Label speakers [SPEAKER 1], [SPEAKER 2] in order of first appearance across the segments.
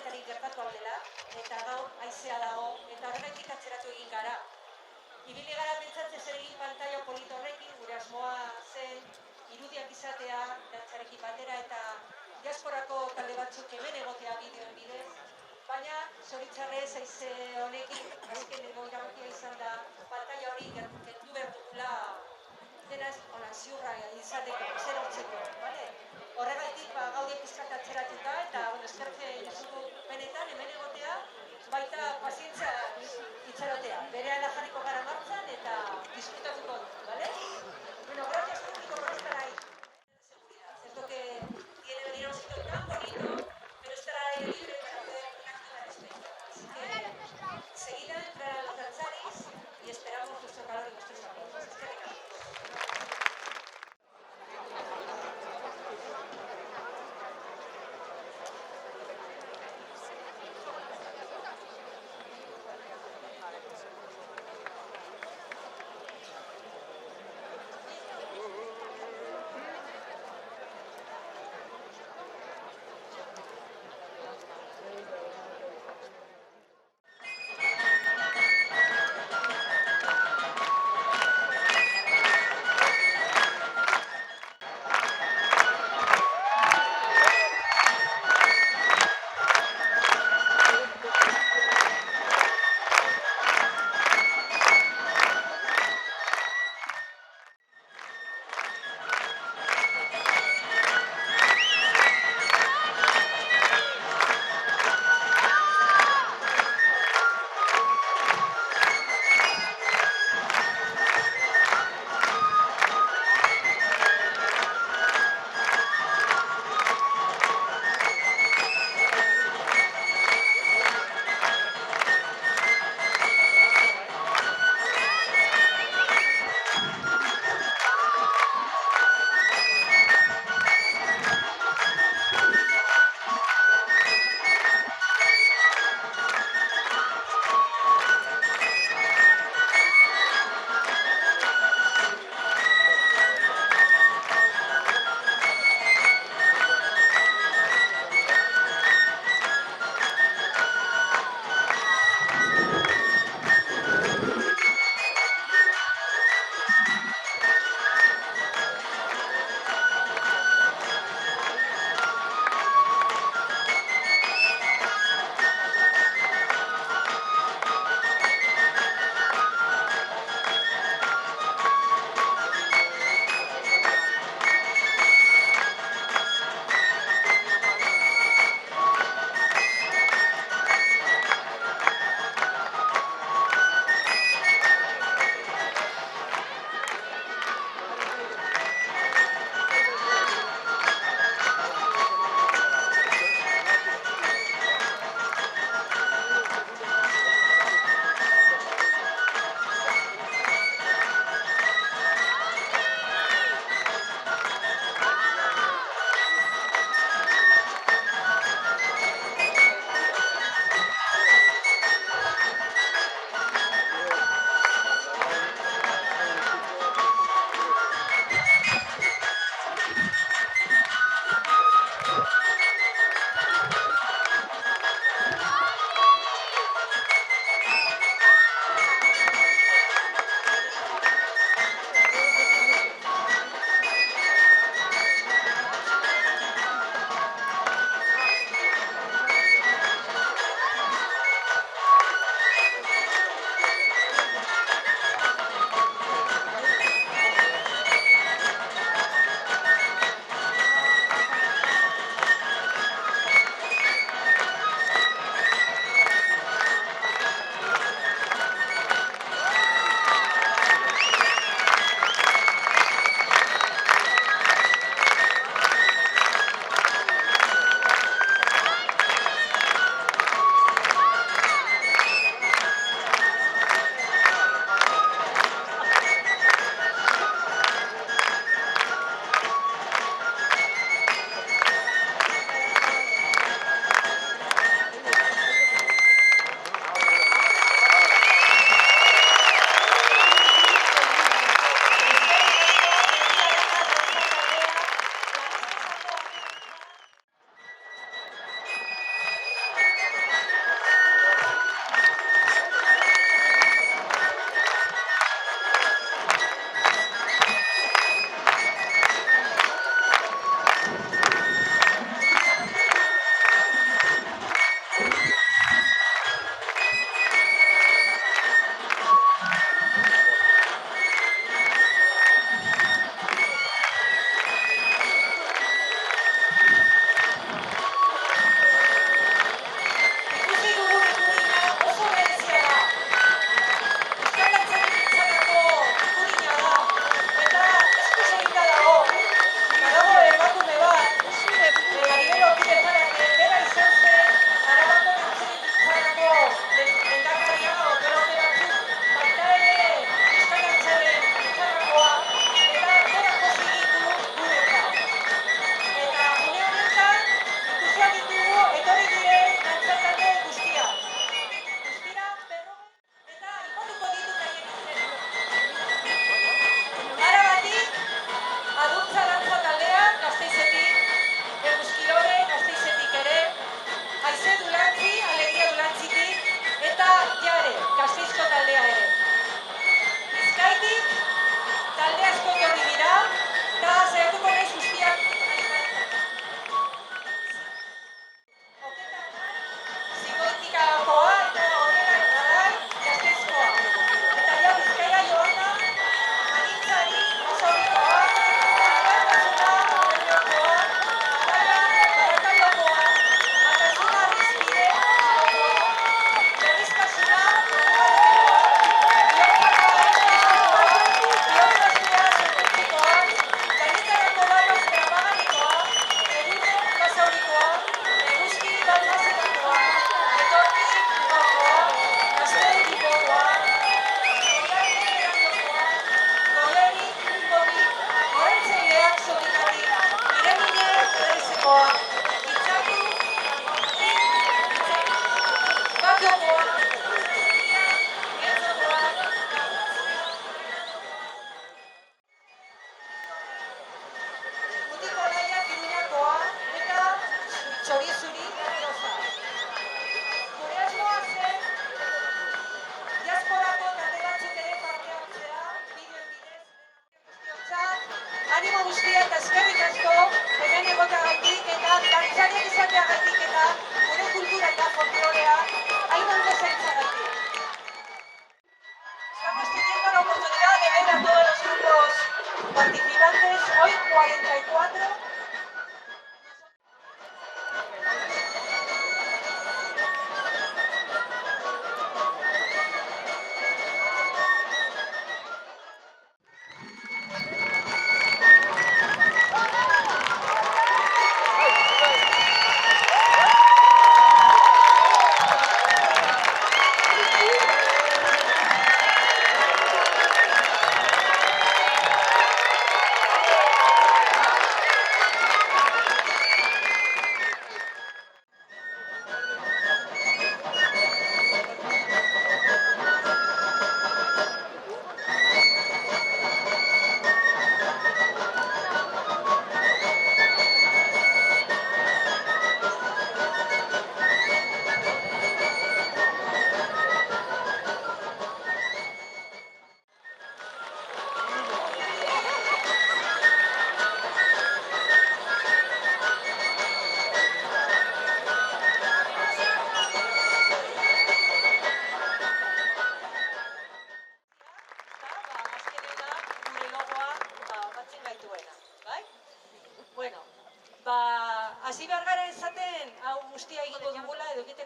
[SPEAKER 1] hainbestetarik gertatu aldela, eta gaur haizea dago, eta horregatik atzeratu egin gara. Ibili gara pentsatzen zer egin pantaila polito horrekin, gure asmoa zen irudiak izatea, dantzarekin batera, eta diasporako talde batzuk hemen egotea bideoen bidez, baina zoritxarrez haize honekin azkeneko irabakia izan da pantaila hori kendu behar dugula denaz holan ziurra izateko, zer hortzeko, bale? Horregatik gaude pizkat atzeratuta eta eskertzen duzu benetan hemen egotea, baita pazientzia itxarotea. Berehala jarriko gara martxan eta disfrutatuko dut, bale? Bueno, gracias público por estar ahí. Es lo que tiene venir a un sitio tan bonito, pero estar al aire libre para poder hacer un acto de respeto. Así que enseguida entrarán los danzaris y esperamos vuestro calor y vuestros aplausos. Es que venga.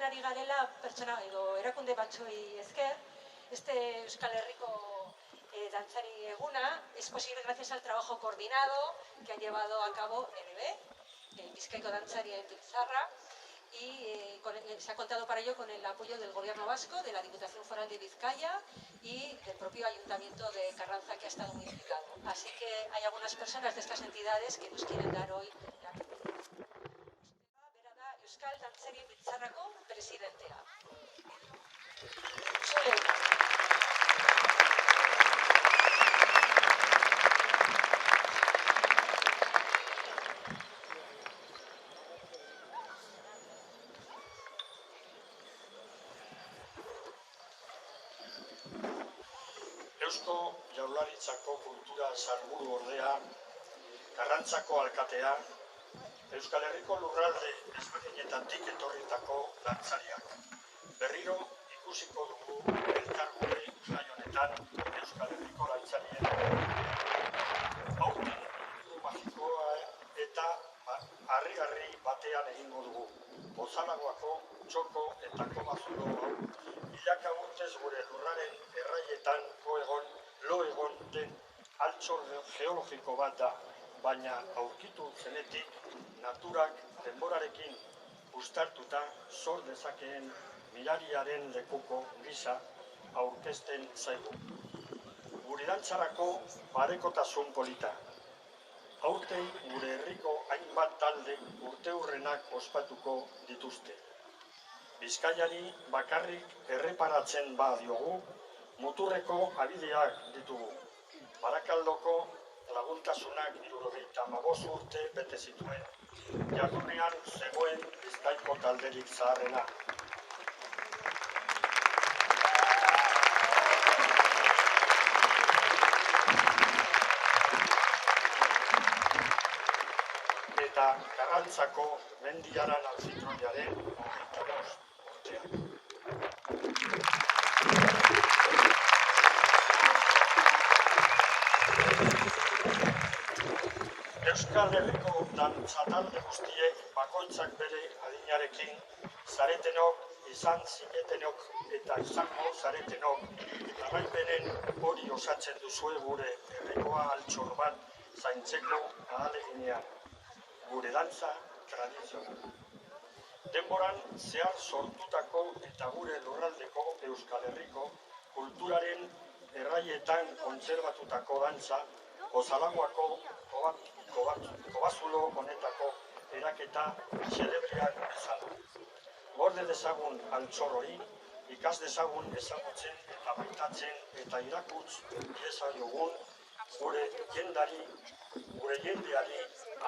[SPEAKER 1] ari garela pertsona edo erakunde batzuei esker, Euskal Herriko dantzari eguna es posible gracias al trabajo coordinado que ha llevado a cabo EDB, Bizkaiko Dantzaria en Biltzarra, y se ha contado para ello con el apoyo del Gobierno vasco, de la Diputación Foral de Vizcaya y del propio Ayuntamiento de Carranza, que ha estado muy implicado. Así que hay algunas personas de estas entidades que nos quieren dar hoy la bera da Euskal Dantzari Biltzarrako presidentea.
[SPEAKER 2] Eusko Jaurlaritzako Kultura Sailburu ordea, Karrantzako alkatea, Euskal Herriko lurralde ezberdinetatik etorritako dantzariak. Berriro ikusiko dugu elkargure jai honetan Euskal Herriko dantzarien. Aurten hiru magikoa eta harri-harri batean egingo dugu. Bozalagoako, txoko eta komazulo hau, milaka urtez gure lurraren erraietan lo egon den altxor geologiko bat da, baina aurkitu zenetik naturak denborarekin uztartuta sor dezakeen mirariaren lekuko gisa aurkezten zaigu. Gure dantzarako parekotasun polita. Aurten gure herriko hainbat talde urteurrenak ospatuko dituzte. Bizkaiari bakarrik erreparatzen badiogu, muturreko abideak ditugu. Barakaldoko laguntasunak 75 urte bete zituen. Jatornean zegoen Bizkaiko talderik zaharrena. Eta Karrantzako mendiaran altzitroiaren 25 urteak. Euskal Herriko dantzatalde guztiek bakoitzak bere adinarekin zaretenok, izan zinetenok eta izango zaretenok jarraipenen hori osatzen duzue gure herrikoa altxor bat zaintzeko ahaleginean, gure dantza tradizionala. Denboran zehar sortutako eta gure lurraldeko Euskal Herriko kulturaren erraietan kontserbatutako dantza Bozalagoako kobazulo honetako eraketa xelebreak bezala. Gorde dezagun altxor hori, ikas dezagun ezagutzen eta baitatzen eta irakurtz diezaiogun gure jendeari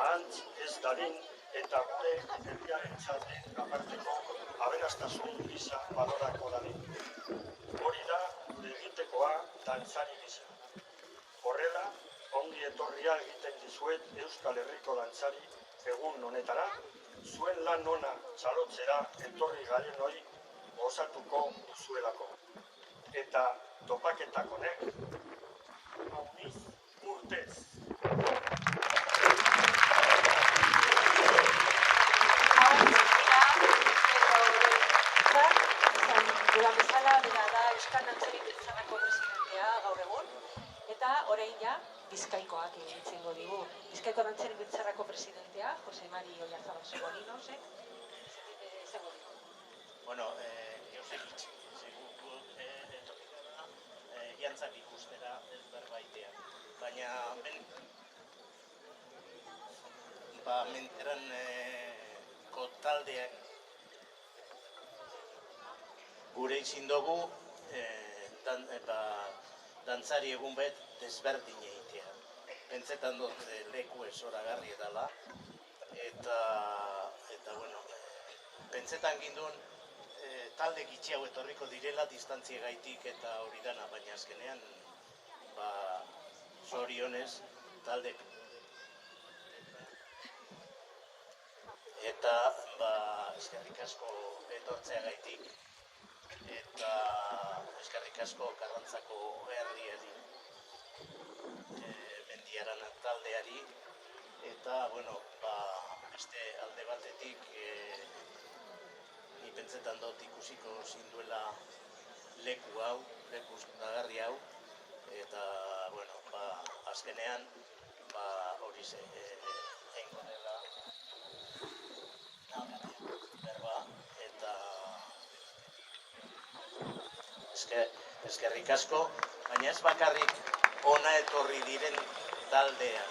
[SPEAKER 2] ahantz ez dadin eta gure herriarentzat aparteko aberastasun gisa balorako dadin. Hori da gure egitekoa dantzari gisa. Horrela, ongi etorria egiten dizuet Euskal Herriko dantzari egun honetara, zuen lan ona txalotzera etorri garen hori gozatuko duzuelako. Eta topaketak honek, hauniz urtez.
[SPEAKER 1] Dudan bezala, bera da Euskal Dantzari Biltzarrako presidentea gaur egun, eta orain ja Bizkaikoak egingo digu. Bizkaiko Dantzari Biltzarrako presidentea, Jose Mari Oyarzabal Segolino, izango digu.
[SPEAKER 3] Bueno, Josef Segur etorrikara jantzak ikustera ez berbaitea. Baina menteran taldeak gure izin dugu dantzari egun bet desberdin egitea. Pentsetan dut leku esoragarri edala. Eta bueno, pentsetan ginduen talde gitxi hau etorriko direla distantzia gaitik eta hori dana, baina azkenean zorionez taldek eta eskerrik asko etortzea gaitik eta eskerrik asko Karrantzako herriari, mendiaran taldeari eta, bueno, beste alde batetik ni pentsetan dut ikusiko zinduela leku hau, leku nagarri hau, eta, bueno, azkenean, hori ze, egingo dela, berba, eta eskerrik asko, baina ez bakarrik ona etorri diren taldean.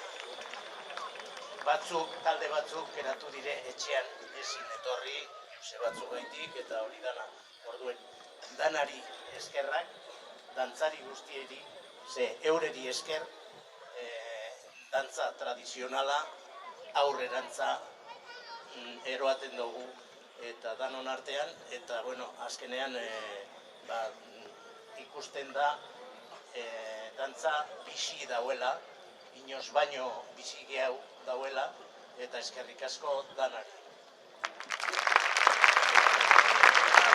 [SPEAKER 3] Talde batzuk geratu dire etxean ezin etorri, ze batzuk gaitik, eta hori dana. Orduen, danari eskerrak, dantzari guztieri, ze eureri esker, dantza tradizionala, aurrerantza eroaten dugu, eta danon artean, eta, bueno, azkenean, ikusten da, dantza bizi dauela, inoz baino bizi gehau dauela, eta eskerrik asko danari.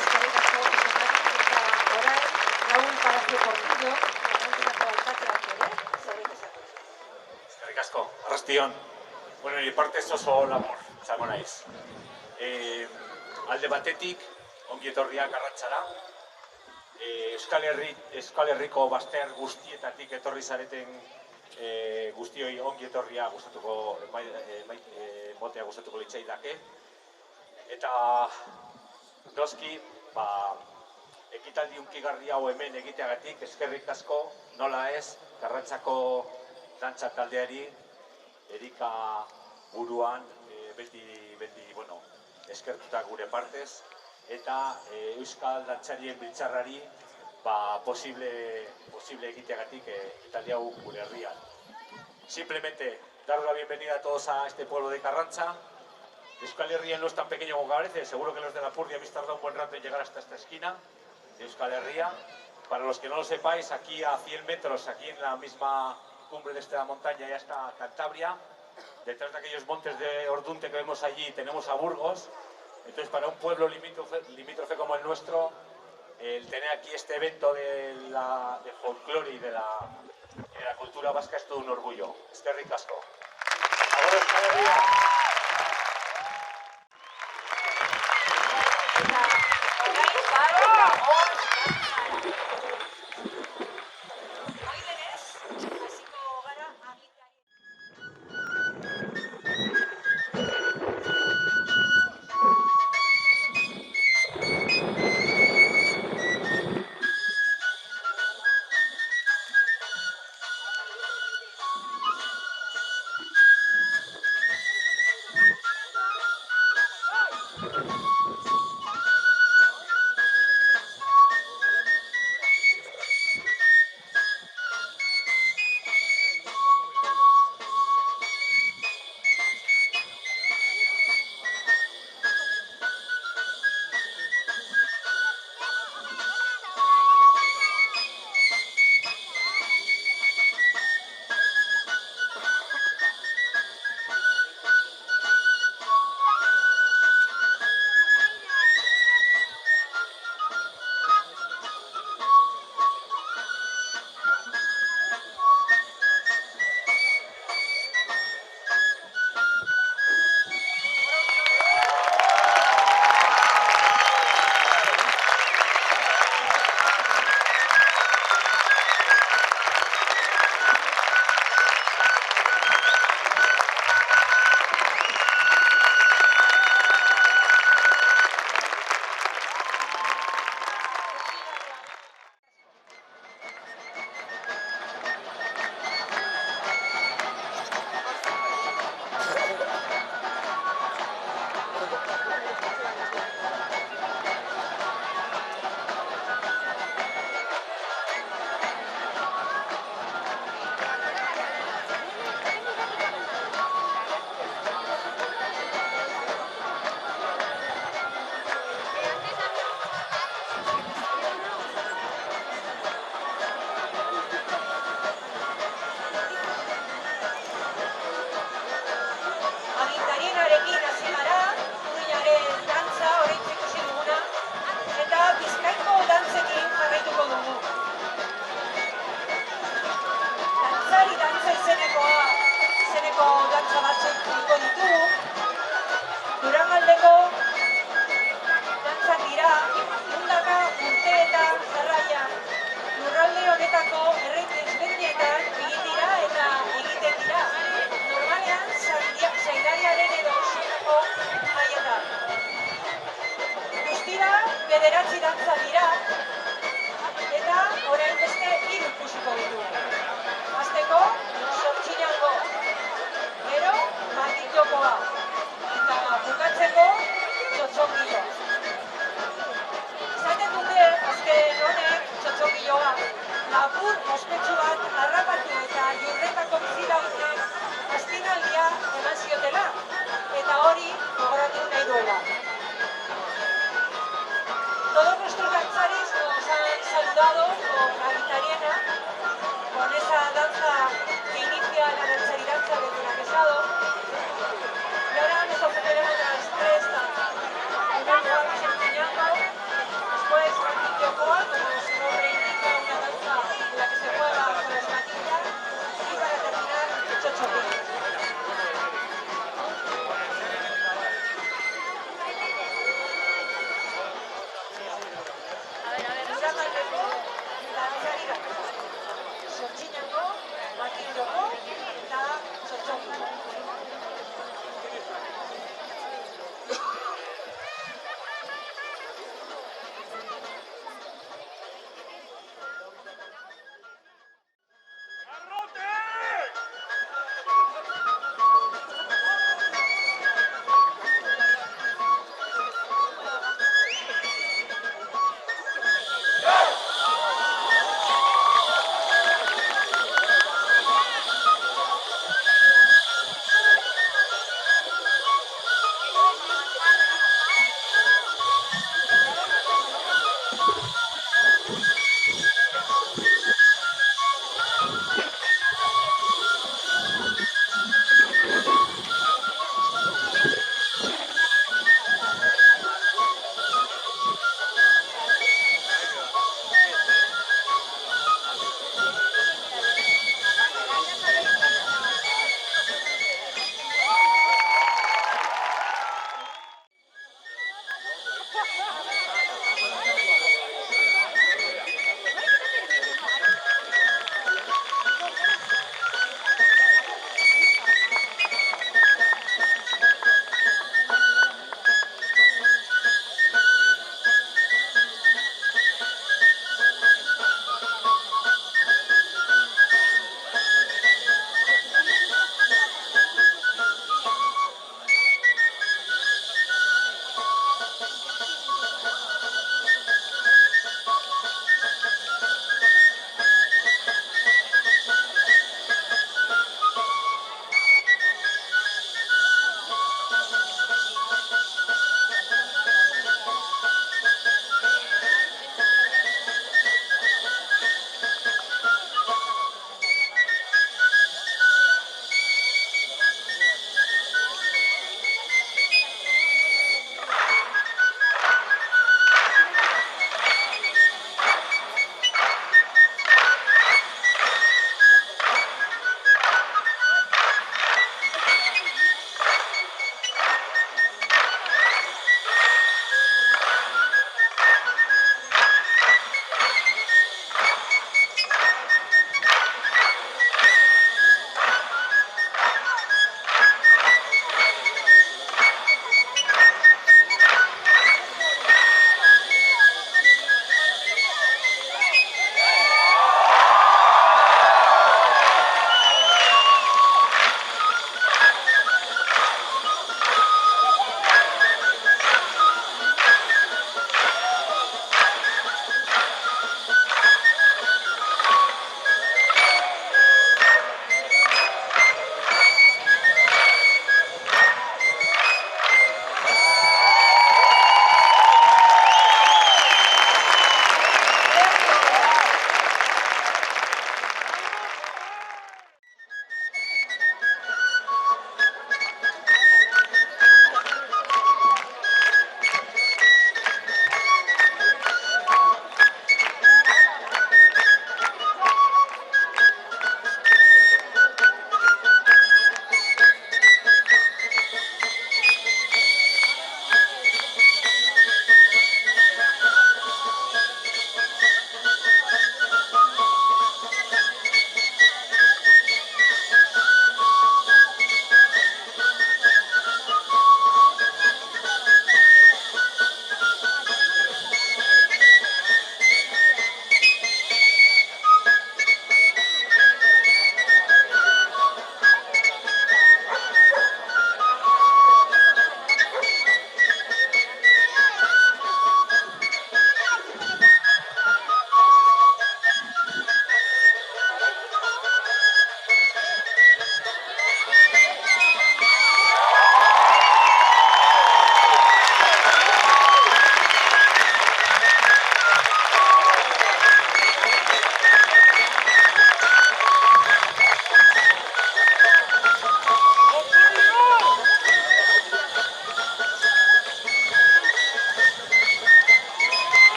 [SPEAKER 1] Eskerrik asko, eta orain, Raúl Palacio Portillo, gainontzeko alkateak ere, zerbait esako.
[SPEAKER 4] Eskerrik asko, arrastion. Bueno, nire partez oso labur, izango naiz. Alde batetik, ongi etorriak Arrantzara. Euskal Herriko bazter guztietatik etorri zareten guztioi ongi etorria gustatuko motea gustatuko litzaidake. Eta noski, ekitaldi hunkigarri hau hemen egiteagatik eskerrik asko, nola ez, Arrantzako dantza taldeari, Erika buruan, beti, bueno, eskertuta gure partez, eta Euskal Dantzarien Biltzarrari posible egiteagatik ekitaldi hau gure herrian. Simplemente, daros la bienvenida a todos a este pueblo de Carranza. Euskal Herria no es tan pequeño como parece, seguro que los de Lapurdi habéis tardado un buen rato en llegar hasta esta esquina de Euskal Herria. Para los que no lo sepáis, aquí a 100 metros, aquí en la misma cumbre de esta montaña ya está Cantabria. Detrás de aquellos montes de Ordunte que vemos allí tenemos a Burgos. Entonces, para un pueblo limítrofe como el nuestro, el tener aquí este evento de folclore y de la cultura vasca es todo un orgullo. Eskerrik asko. Ahora Euskal Herria.
[SPEAKER 1] bederatzi dantza dira, eta orain beste 3 ikusiko ditugu. Hasteko, sortxinango, gero, matik jokoa, eta bukatzeko, txotxongiloa. Izaten dute, azken honek, txotxongiloa, lapur ospetsu bat harrapatu eta jurretako bizilagunek astinaldia eman ziotela, eta hori gogoratu nahi duela. Todos nuestros danzaris nos han saludado con la guitarriana, con esa danza que inicia la danzaridanza del Duranguesado. Y ahora nos ofreceremos las 3 danzas. Primero, Sortxinango, después Matik Jokoa, como su nombre indica, una danza en la que se juega con las maquillas, y para terminar, Txotxongiloa.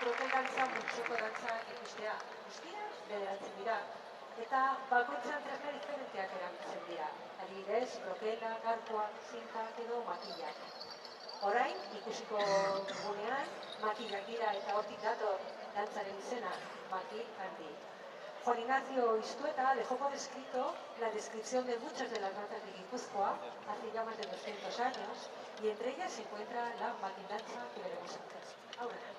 [SPEAKER 1] krokel dantza multzoko dantza ikustea. Guztira, bederatzen dira. Eta bakoitzan tresna diferenteak erabiltzen dira. Adibidez, krokela, garkoak, zinkak edo makillak. Orain, ikusiko dugunean, makillak dira eta hortik dator dantzaren izena, Makil Handi. Juan Ignacio Istueta dejó por escrito la descripción de muchas de las danzas de Guipúzcoa hace ya más de 200 años y entre ellas se encuentra la maquindanza que veremos antes. Ahora.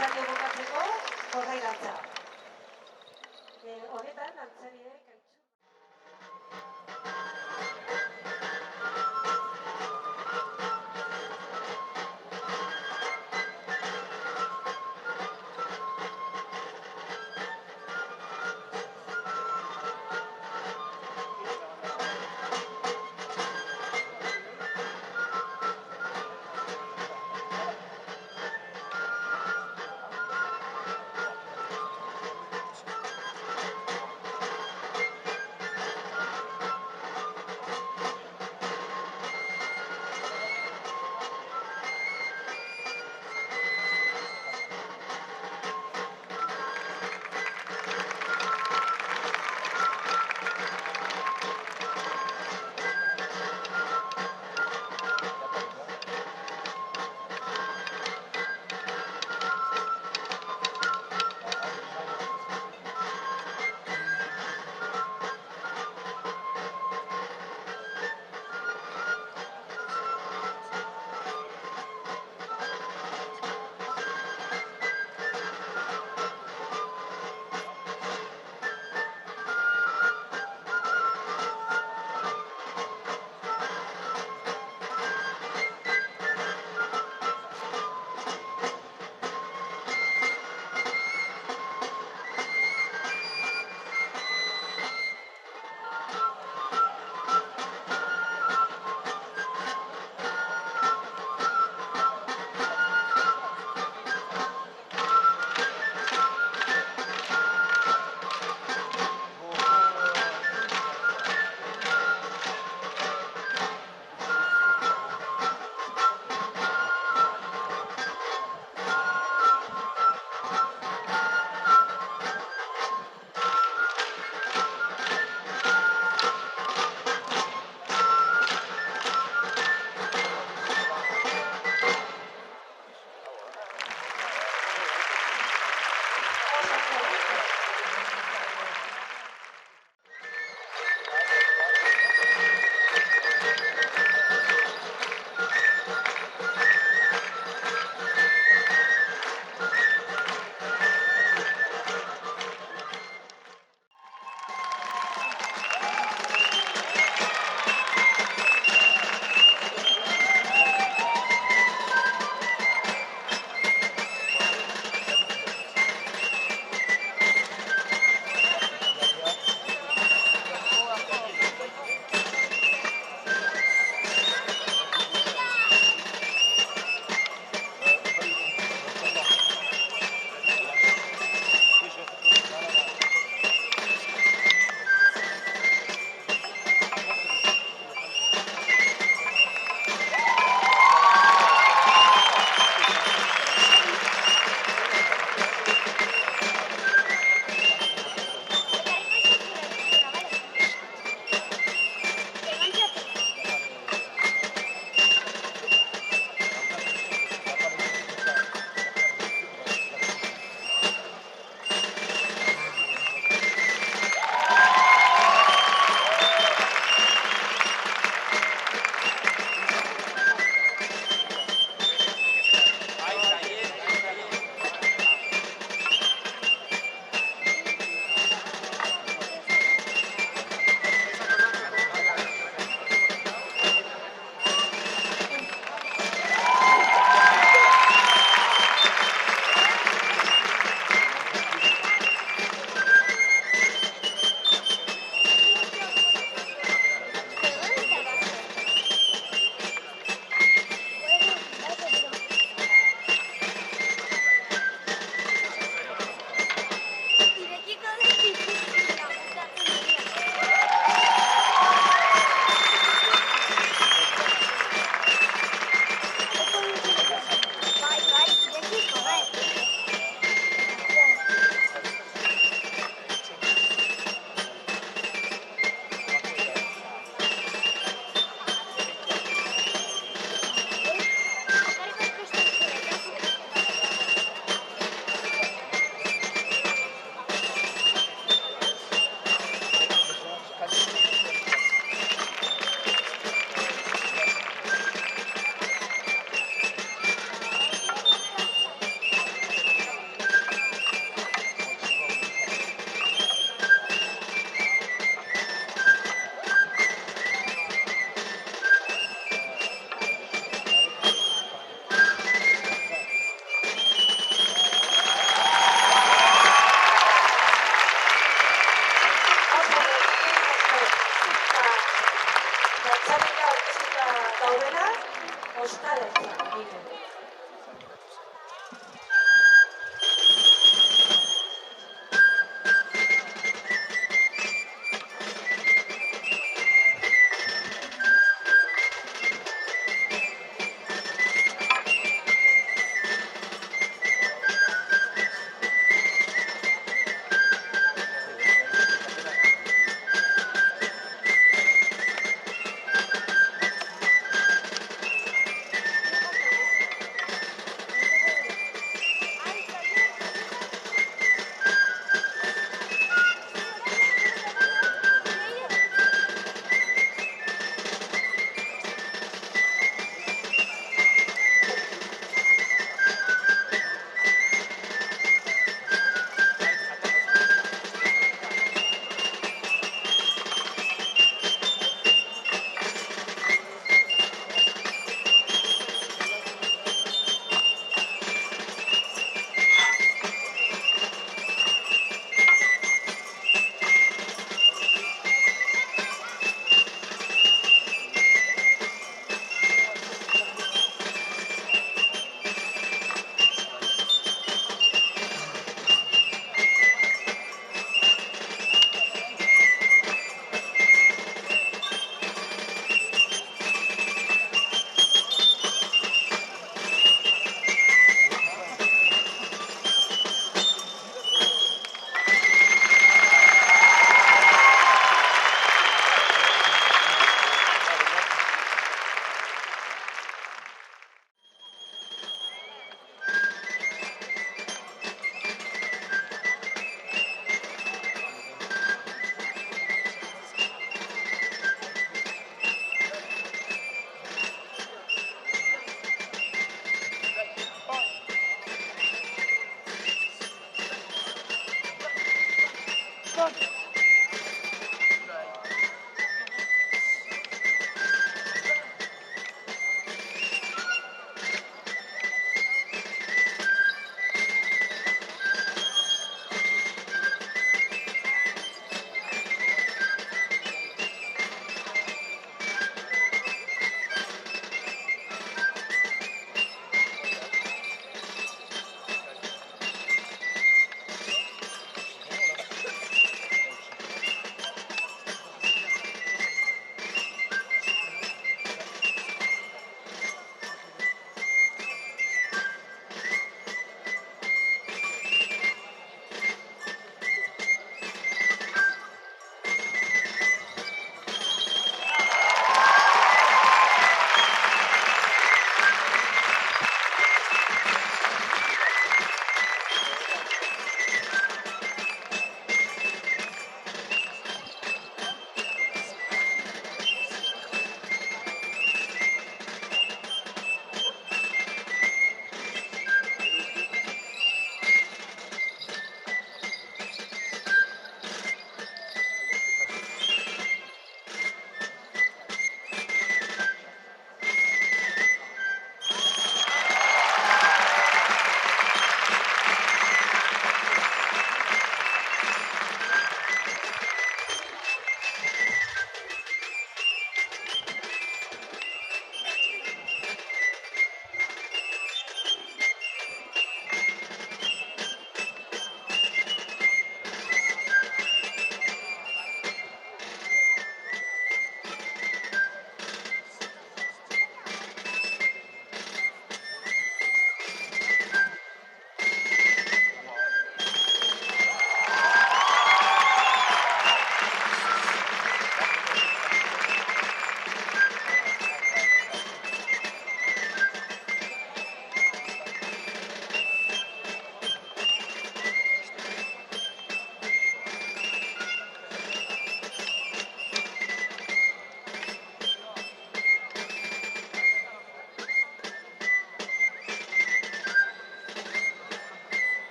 [SPEAKER 1] Saio bukatzeko jorrai dantza. Honetan, dantzariek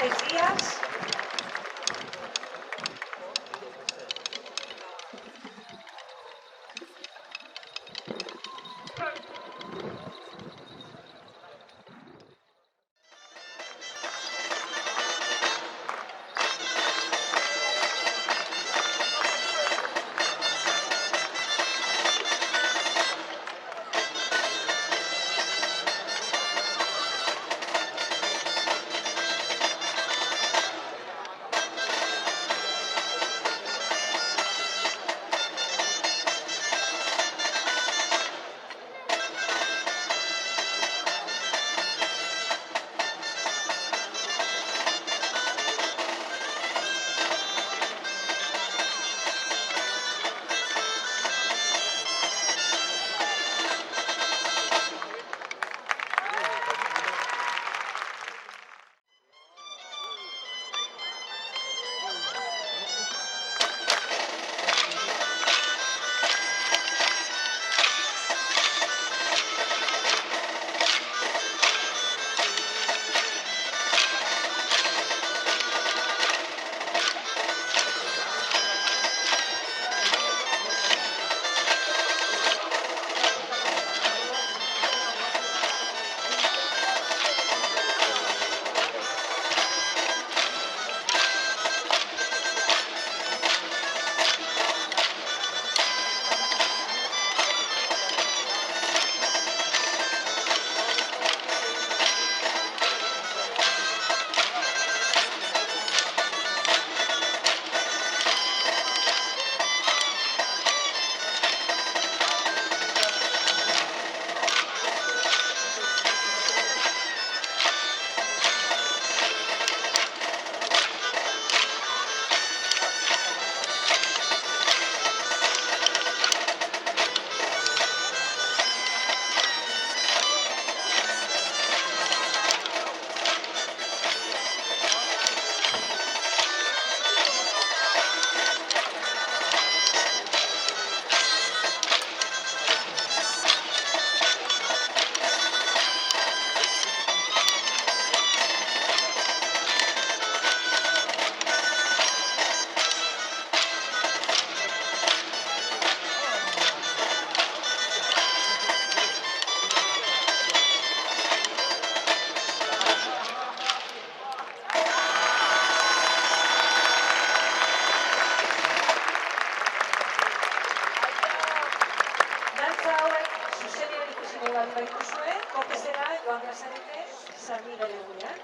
[SPEAKER 1] 6 días.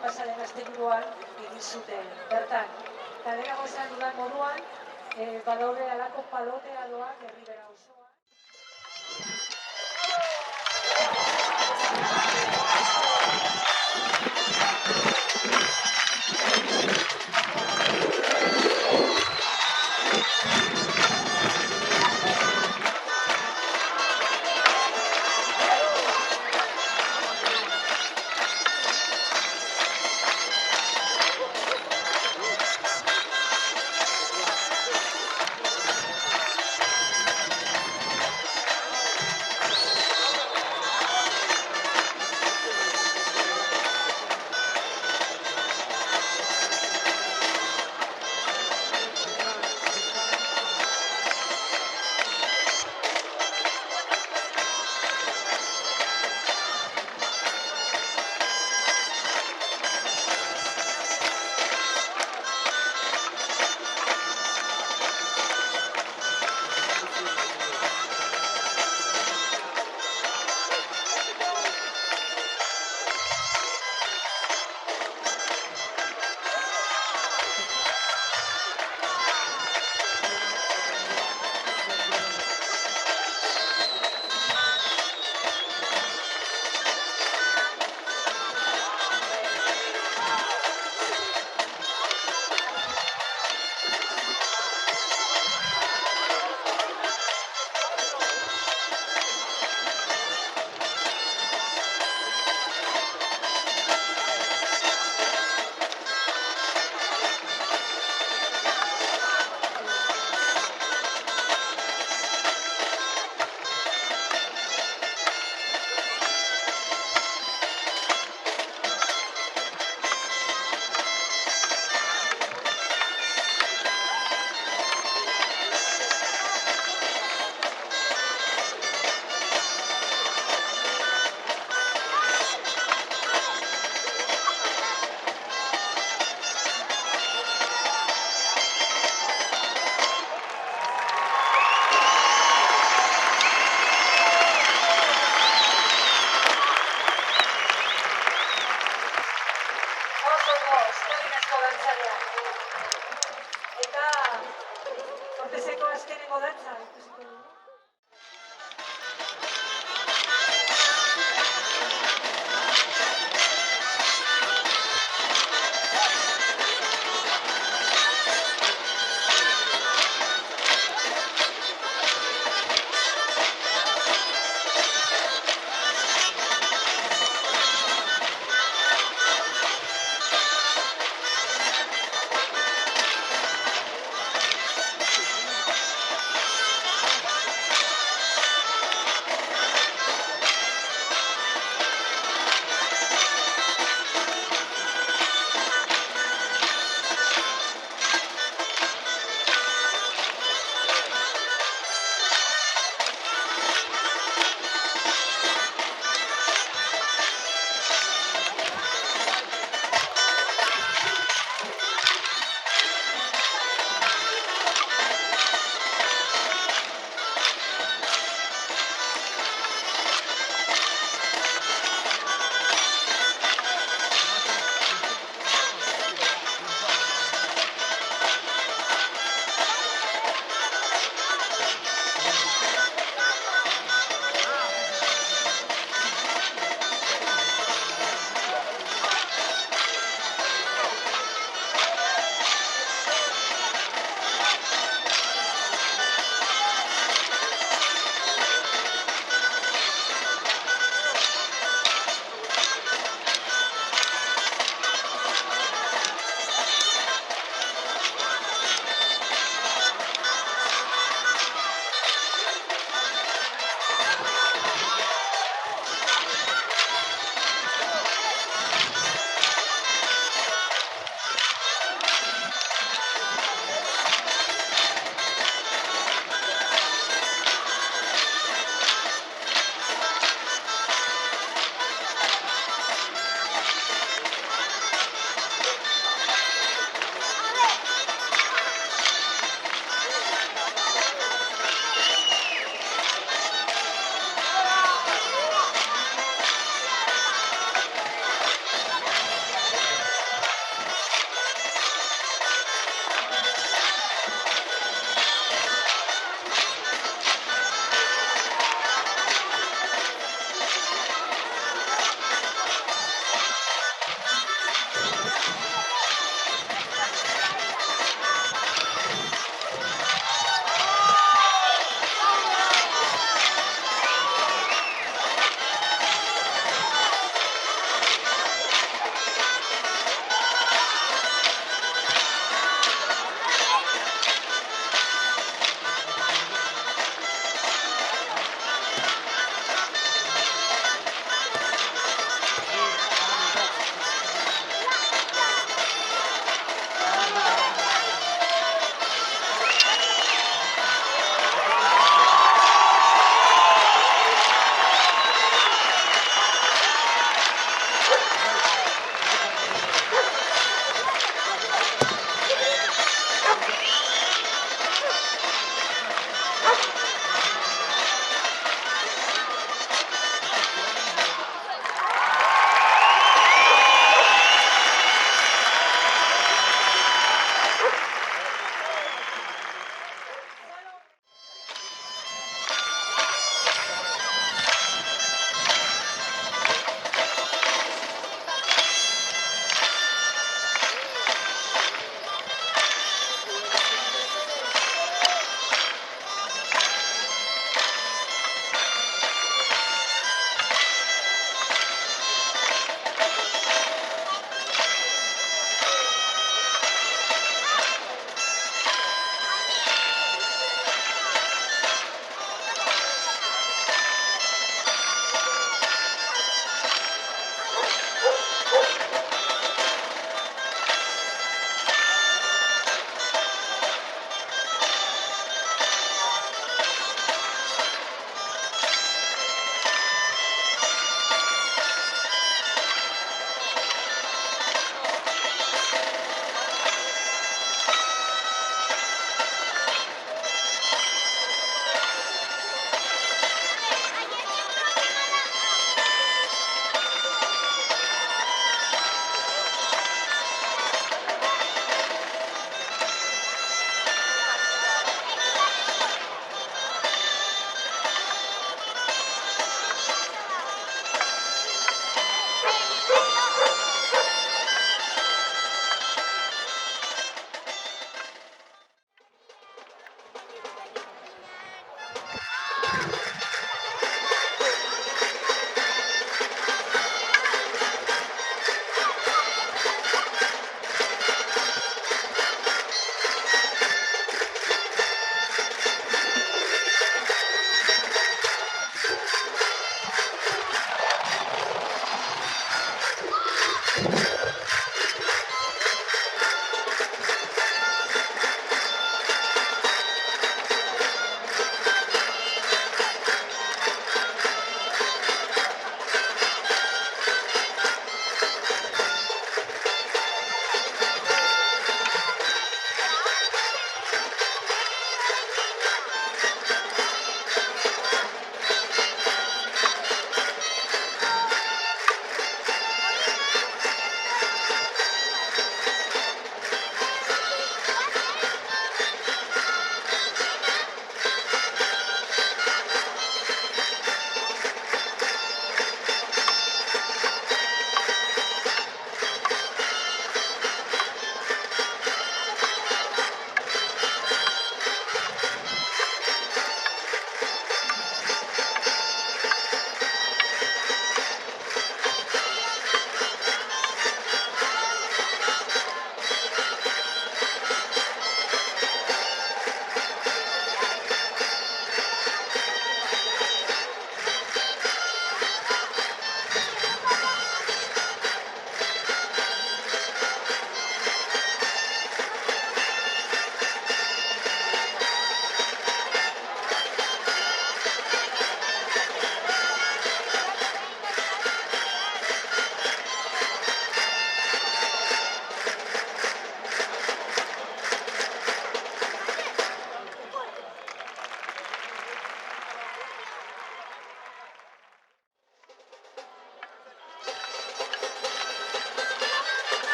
[SPEAKER 1] Pasaren asteburuan egin zuten. Bertan, eta lehenago esan dudan moduan, badaude halako paloteadoak Erribera osoan. jarraituko dugu.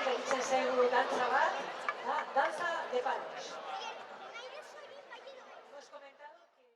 [SPEAKER 1] gelditzen zaigu dantza bat, da, danza de palos. Hemos comentado que...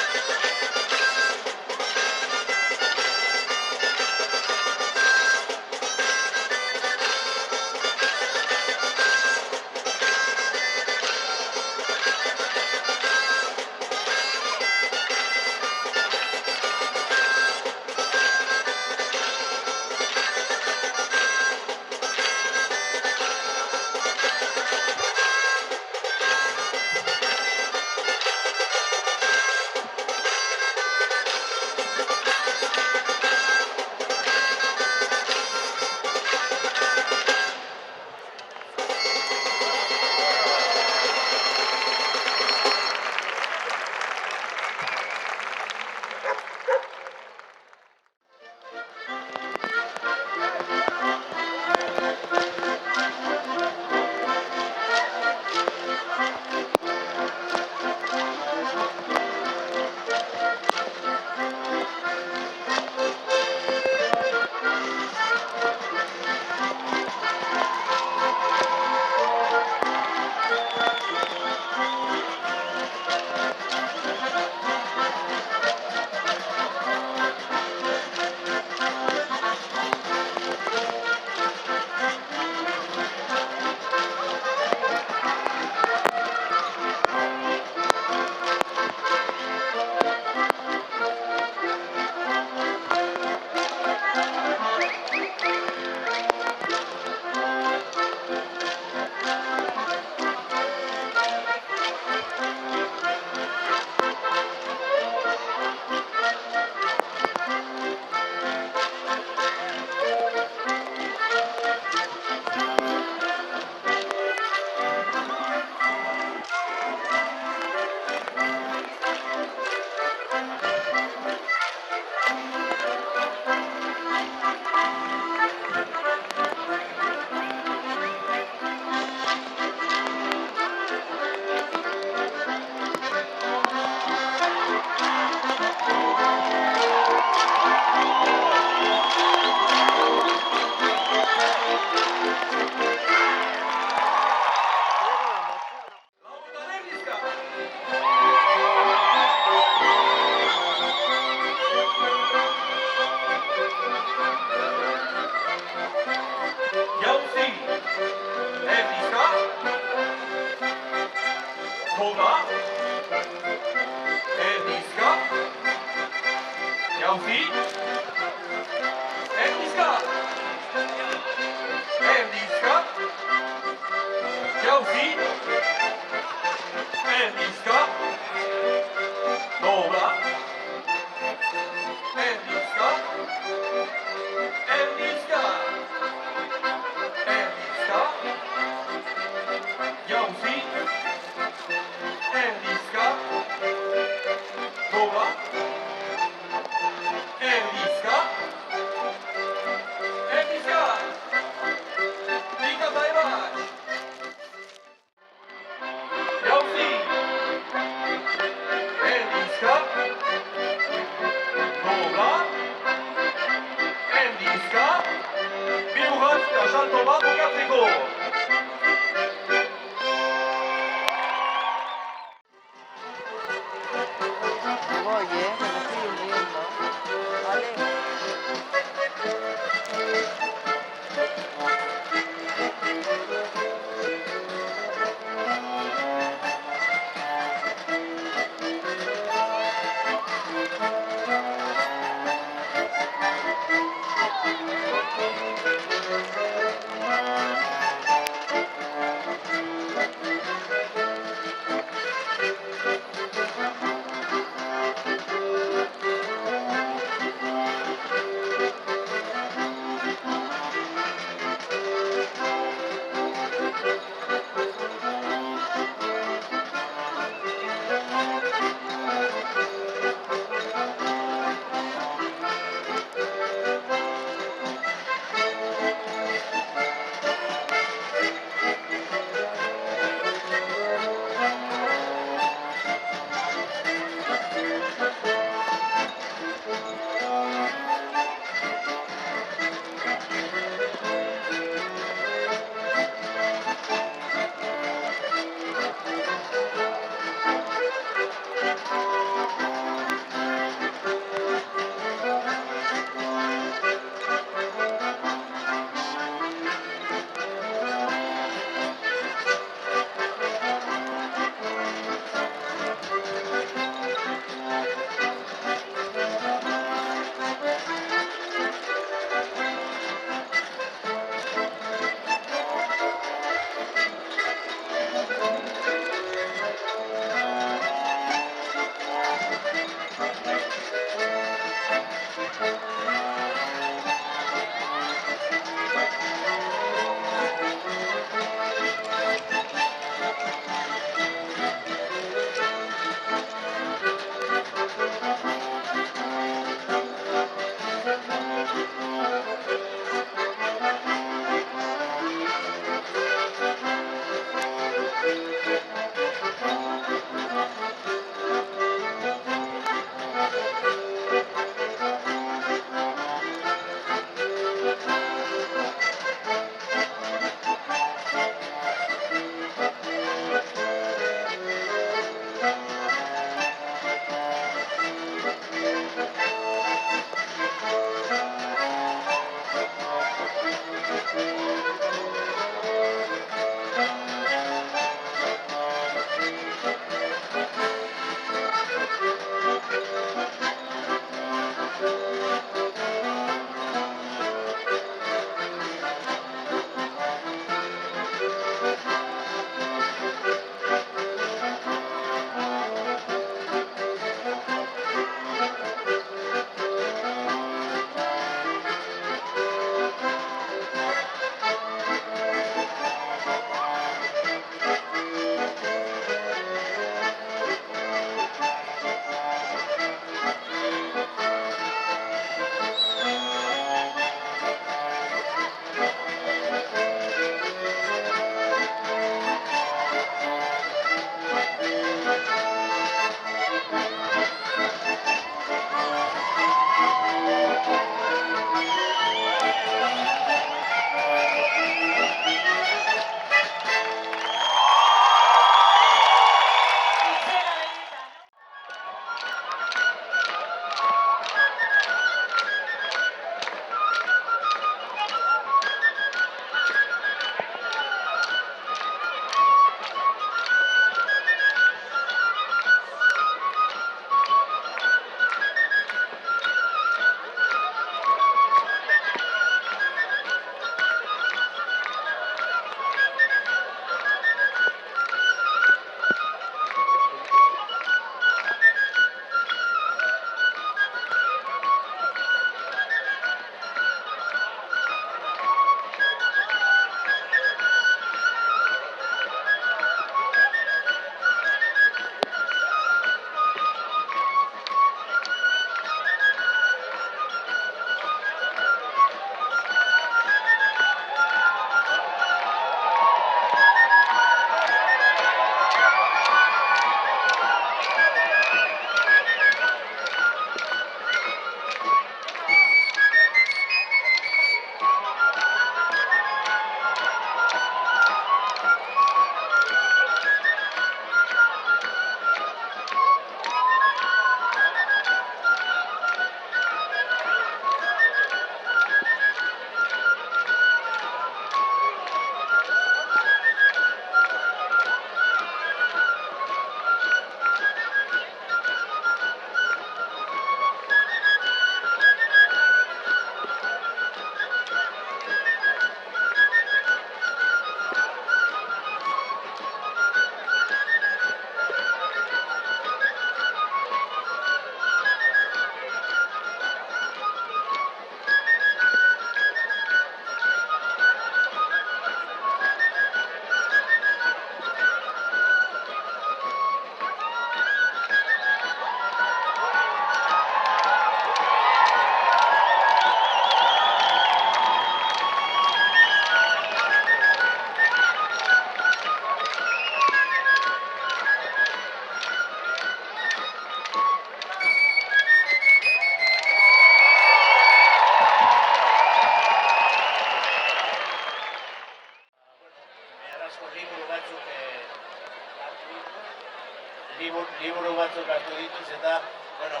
[SPEAKER 3] liburu batzuk hartu dituz eta, bueno,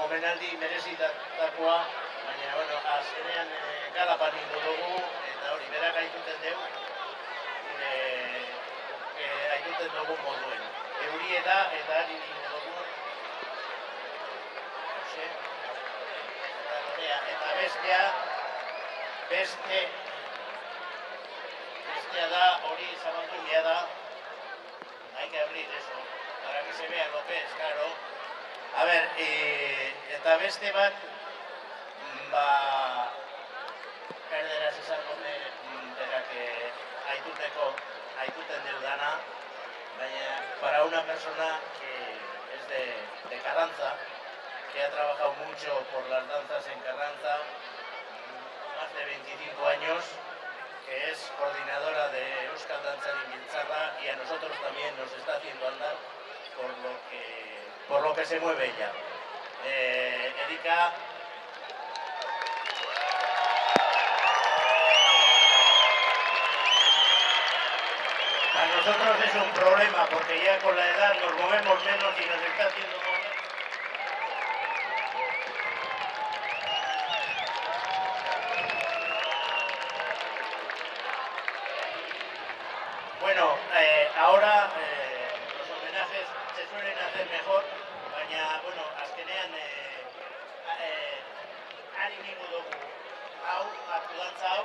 [SPEAKER 3] omenaldi merezitakoa, baina, bueno, azkenean Galapan ingo dugu, eta hori, berak aituten dugu, aituten dugu moduen. Eurie da, eta ari ingo dugu. Eta bestea da, hori zabaldunia da, hay que abrir eso, para que se vea López, claro. A ver, eta beste bat, erderaz esango berak aituten deudana, baina para una persona que es de Carranza, que ha trabajado mucho por las danzas en Carranza, más de 25 años, que es coordinadora de Euskal Dantzari Biltzarra y a nosotros también nos está haciendo andar por lo que se mueve ella. Erika. A nosotros es un problema porque ya con la edad nos movemos menos y nos está haciendo mover. Bueno, ahora los homenajes se suelen hacer mejor, baina, bueno, azkenean ari ningu dugu hau, akudantza hau,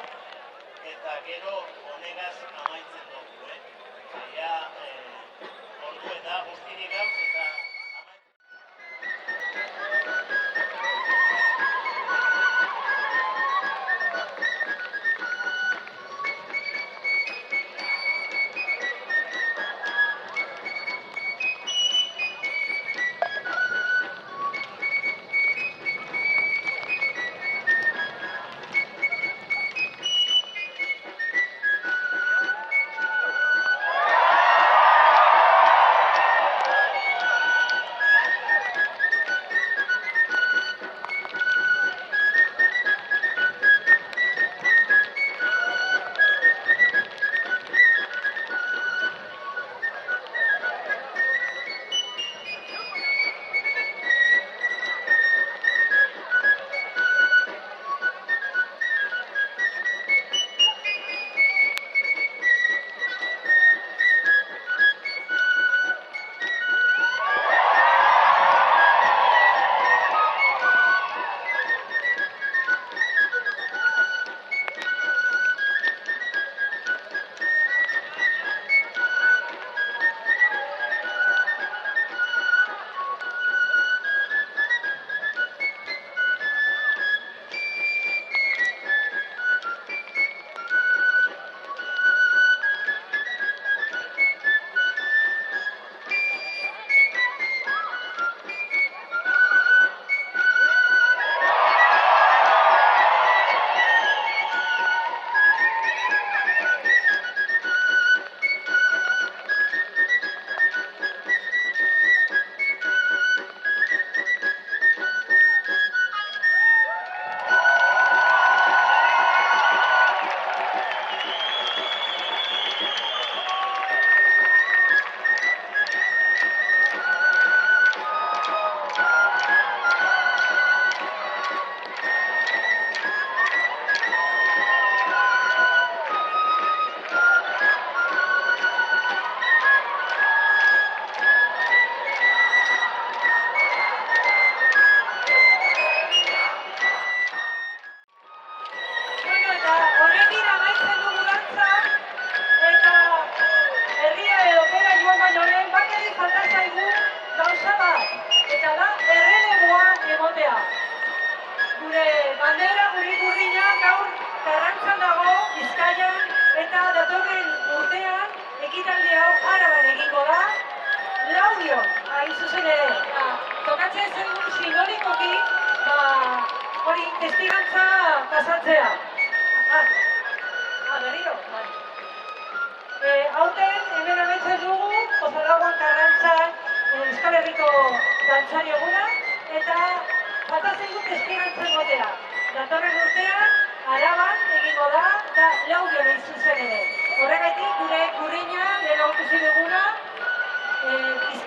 [SPEAKER 3] eta gero honegaz amaitzen dugu, ja, ordu eta guztirik gauz, eta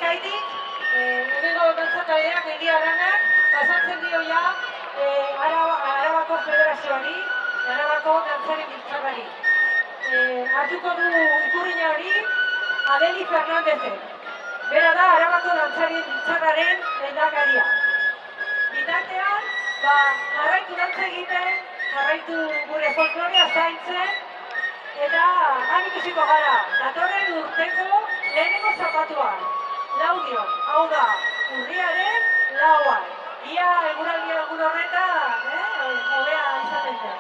[SPEAKER 1] Horregaitik, hemengo dantzataleak egia lanak pasatzen dio ja Arabako Federazioari, Arabako Dantzari Biltzarrari. Hartuko du ikurrina hori Adeli Fernandezek. Bera da Arabako Dantzari Biltzarraren lehendakaria. Bitartean, jarraitu dantza egiten, jarraitu gure folklorea zaintzen, eta han ikusiko gara, datorren urteko lehenengo zapatuan, laudion, hau da, urriaren lauan. Ia eguraldia egun horretan, hobea izaten zen.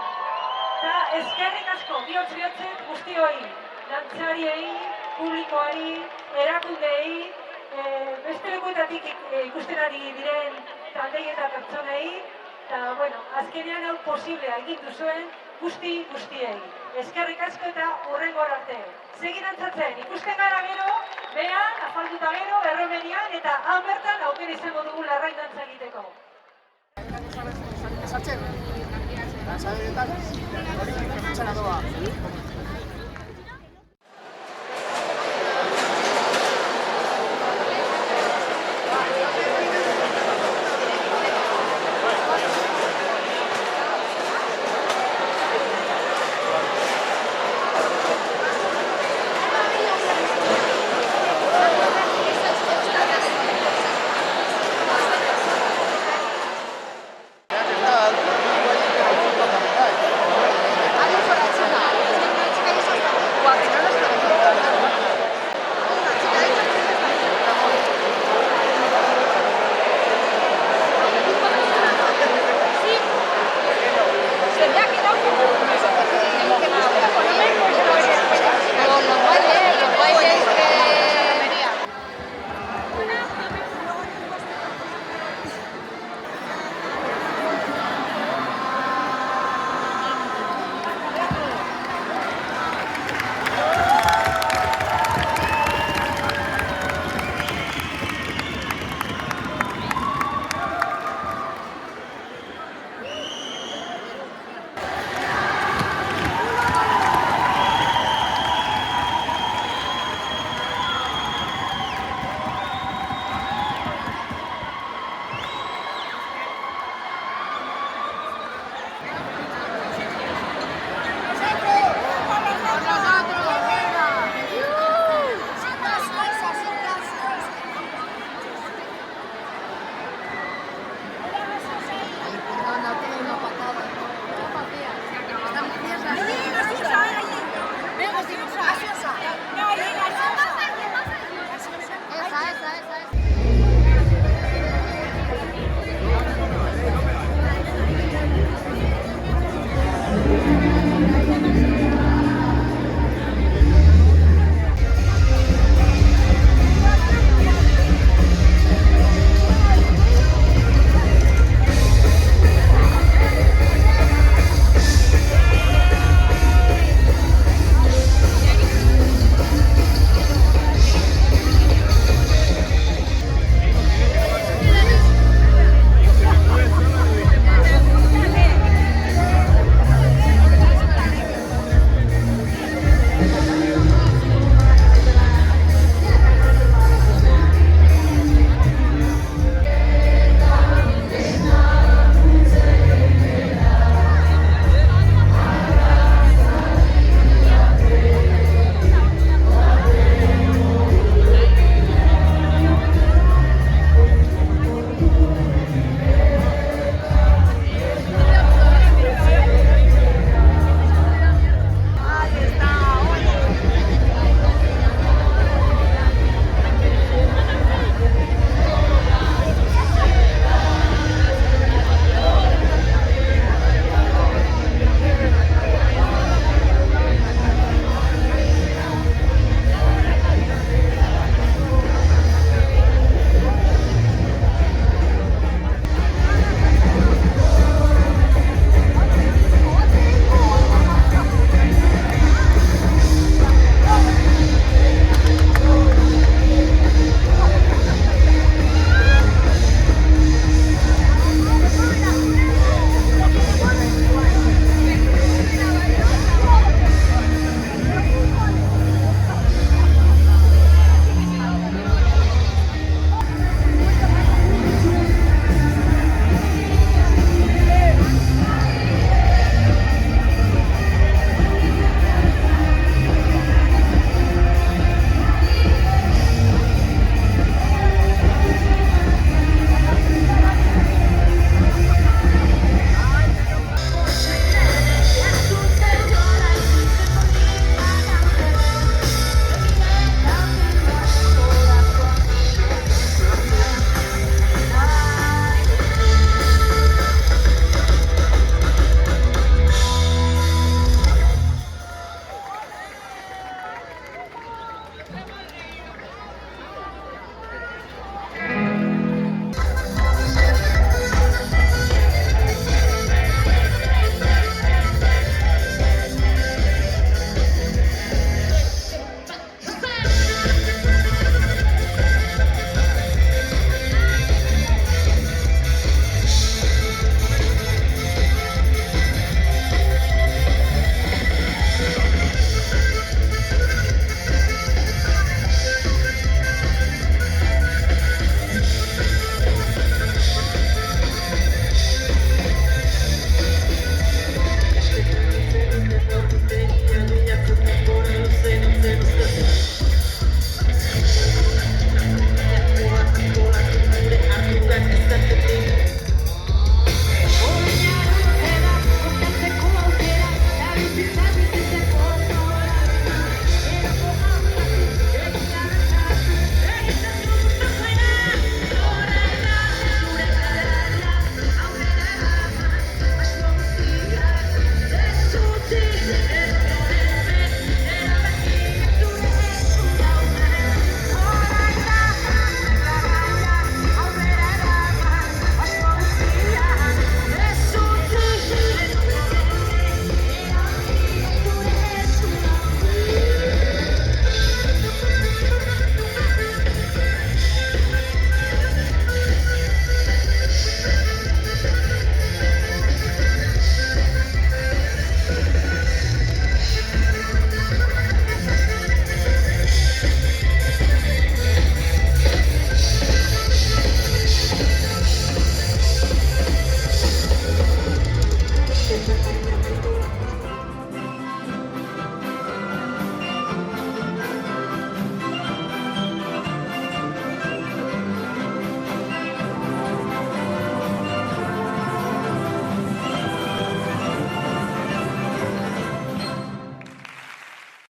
[SPEAKER 1] Eta eskerrik asko, bihotz-bihotzek guztioi, dantzariei, publikoari, erakundeei, beste lekuetatik ikusten ari diren taldei eta pertsonei, eta, bueno, azkenean hau posiblea egin duzuen guztiei. Eskerrik asko eta hurrengo arte. Segin dantzatzen, ikusten gara gero, behan, afalduta gero, erromenian, eta han bertan aukera izango dugu larrain dantza egiteko.
[SPEAKER 5] Sartzen, dantza eretan, hori